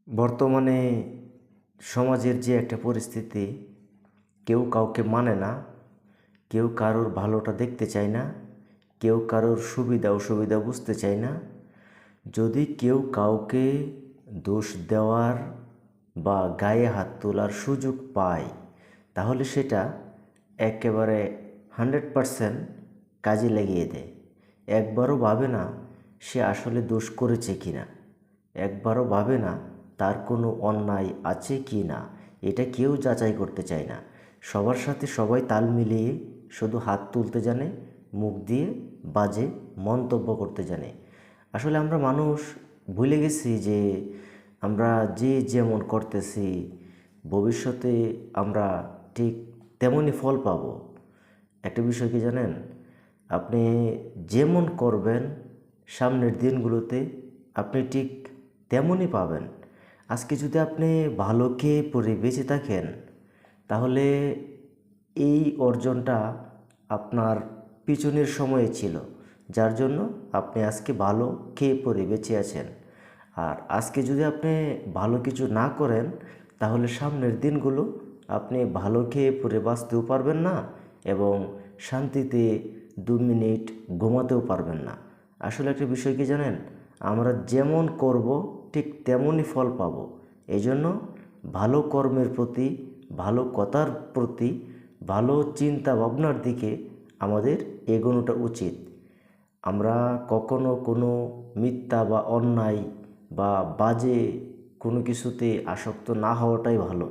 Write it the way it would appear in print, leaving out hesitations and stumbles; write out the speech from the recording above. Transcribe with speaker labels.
Speaker 1: বর্তমানে সমাজের যে একটা পরিস্থিতি, কেউ কাউকে মানে না, কেউ কারোর ভালোটা দেখতে চায় না, কেউ কারোর সুবিধা অসুবিধা বুঝতে চায় না। যদি কেউ কাউকে দোষ দেওয়ার বা গায়ে হাত তোলার সুযোগ পায়, তাহলে সেটা একেবারে 100% কাজে লাগিয়ে দেয়। একবারও ভাবে না সে আসলে দোষ করেছে কি না, একবারও ভাবে না তার কোনো অন্যায় আছে কি না। এটা কেউ যাচাই করতে চায় না। সবার সাথে সবাই তাল মিলিয়ে শুধু হাত তুলতে জানে, মুখ দিয়ে বাজে মন্তব্য করতে জানে। আসলে আমরা মানুষ ভুলে গেছি যে আমরা যে যেমন করতেছি ভবিষ্যতে আমরা ঠিক তেমনই ফল পাবো। একটা বিষয় কি জানেন, আপনি যেমন করবেন সামনের দিনগুলোতে আপনি ঠিক তেমনই পাবেন। আজকে যদি আপনি ভালো খেয়ে পরে বেঁচে থাকেন, তাহলে এই অর্জনটা আপনার পিছনের সময়ে ছিল, যার জন্য আপনি আজকে ভালো খেয়ে পরে বেঁচে আছেন। আর আজকে যদি আপনি ভালো কিছু না করেন, তাহলে সামনের দিনগুলো আপনি ভালো খেয়ে পরে বাঁচতেও পারবেন না এবং শান্তিতে 2 মিনিট ঘুমাতেও পারবেন না। আসলে একটা বিষয় কি জানেন, আমরা যেমন করব ঠিক তেমনই ফল পাবো। এই জন্য ভালো কর্মের প্রতি, ভালো কথার প্রতি, ভালো চিন্তা ভাবনার দিকে আমাদের এগোনোটা উচিত। আমরা কখনো কোনো মিথ্যা বা অন্যায় বা বাজে কোনো কিছুতে আসক্ত না হওয়াটাই ভালো।